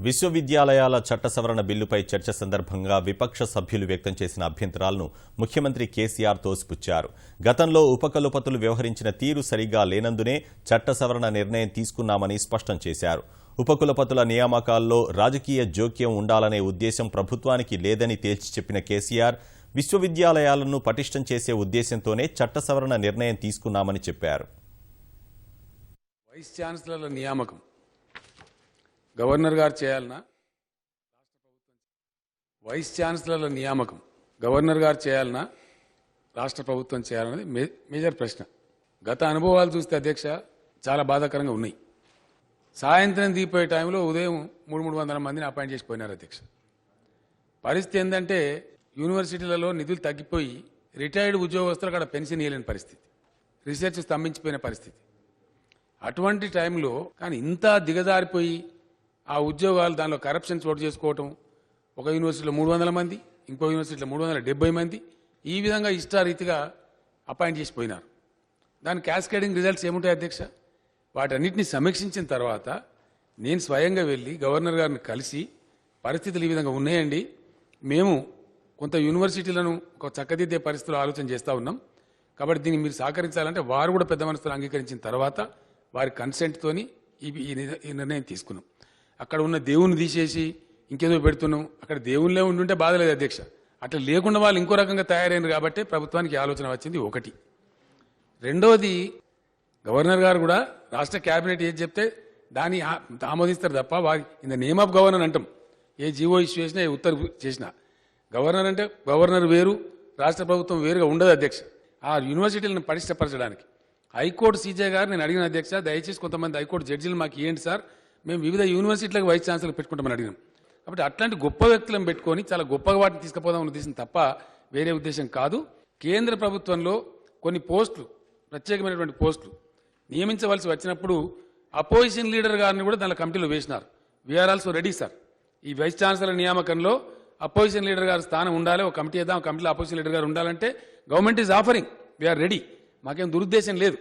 విశ్వవిద్యాలయాల చట్ట సవరణ బిల్లుపై చర్చ సందర్భంగా విపక్ష సభ్యులు వ్యక్తం చేసిన అభ్యంతరాలను ముఖ్యమంత్రి కేసీఆర్ తోసిపుచ్చారు. గతంలో ఉపకులపతులు వ్యవహరించిన తీరు సరిగా లేనందునే చట్ట సవరణ నిర్ణయం తీసుకున్నామని స్పష్టం చేశారు. ఉపకులపతుల నియామకాల్లో రాజకీయ జోక్యం ఉండాలనే ఉద్దేశం ప్రభుత్వానికి లేదని తేల్చి చెప్పిన కేసీఆర్ విశ్వవిద్యాలయాలను పటిష్టం చేసే ఉద్దేశంతోనే చట్ట సవరణ నిర్ణయం తీసుకున్నామని చెప్పారు. వైస్ ఛాన్సలర్ల నియామకం గవర్నర్ గారు చేయాలనా, వైస్ ఛాన్సలర్ల నియామకం గవర్నర్ గారు చేయాలనా, రాష్ట్ర ప్రభుత్వం చేయాలన్నది మేజర్ ప్రశ్న. గత అనుభవాలు చూస్తే అధ్యక్ష చాలా బాధాకరంగా ఉన్నాయి. సాయంత్రం దీపోయే టైంలో ఉదయం 300 మందిని అపాయింట్ చేసిపోయినారు అధ్యక్ష. పరిస్థితి ఏంటంటే యూనివర్సిటీలలో నిధులు తగ్గిపోయి రిటైర్డ్ ఉద్యోగస్తులు అక్కడ పెన్షన్ ఇవ్వలేని పరిస్థితి, రీసెర్చ్ స్తంభించిపోయిన పరిస్థితి. అటువంటి టైంలో కానీ ఇంత దిగజారిపోయి ఆ ఉద్యోగాలు దానిలో కరప్షన్ చోటు చేసుకోవటం, ఒక యూనివర్సిటీలో 300 మంది, ఇంకో యూనివర్సిటీలో 370 మంది, ఈ విధంగా ఇష్టారీతిగా అపాయింట్ చేసిపోయినారు. దాని క్యాస్కేడింగ్ రిజల్ట్స్ ఏముంటాయి అధ్యక్ష? వాటన్నిటిని సమీక్షించిన తర్వాత నేను స్వయంగా వెళ్ళి గవర్నర్ గారిని కలిసి పరిస్థితులు ఈ విధంగా ఉన్నాయండి, మేము కొంత యూనివర్సిటీలను ఒక చక్కదిద్దే పరిస్థితులు ఆలోచన చేస్తూ ఉన్నాం, కాబట్టి దీన్ని మీరు సహకరించాలంటే వారు కూడా పెద్ద మనసుతో అంగీకరించిన తర్వాత వారి కన్సెంట్తోని ఈ నిర్ణయం తీసుకున్నాం. అక్కడ ఉన్న దేవుని తీసేసి ఇంకేదో పెడుతున్నాం, అక్కడ దేవుళ్ళే ఉండుంటే బాధలేదు అధ్యక్ష. అట్లా లేకుండా వాళ్ళు ఇంకో రకంగా తయారైనారు కాబట్టి ప్రభుత్వానికి ఆలోచన వచ్చింది. ఒకటి. రెండవది, గవర్నర్ గారు కూడా రాష్ట్ర క్యాబినెట్ ఏది చెప్తే దాన్ని ఆమోదిస్తారు తప్ప వారి in the name of governor అంటాం. ఏ జీవో ఇష్యూ చేసినా, ఏ ఉత్తర్వు చేసినా గవర్నర్ అంటే గవర్నర్ వేరు, రాష్ట్ర ప్రభుత్వం వేరుగా ఉండదు అధ్యక్ష. ఆ యూనివర్సిటీలను పటిష్టపరచడానికి హైకోర్టు సీజే గారు నేను అడిగిన అధ్యక్ష, దయచేసి కొంతమంది హైకోర్టు జడ్జీలు మాకు ఇవ్వండి సార్, మేము వివిధ యూనివర్సిటీలకు వైస్ ఛాన్సలర్ పెట్టుకుంటామని అడిగినాం. కాబట్టి అట్లాంటి గొప్ప వ్యక్తులను పెట్టుకొని చాలా గొప్పగా వాటిని తీసుకుపోదామని ఉద్దేశం తప్ప వేరే ఉద్దేశం కాదు. కేంద్ర ప్రభుత్వంలో కొన్ని పోస్టులు, ప్రత్యేకమైనటువంటి పోస్టులు నియమించవలసి వచ్చినప్పుడు అపోజిషన్ లీడర్ గారిని కూడా దాని కమిటీలో వేసినారు. We are also ready sir. ఈ వైస్ ఛాన్సలర్ నియామకంలో అపోజిషన్ లీడర్ గారి స్థానం ఉండాలి, ఒక కమిటీ వేద్దాం, కమిటీలో అపోజిషన్ లీడర్ గారు ఉండాలంటే government is offering, we are, మాకేం దురుద్దేశం లేదు.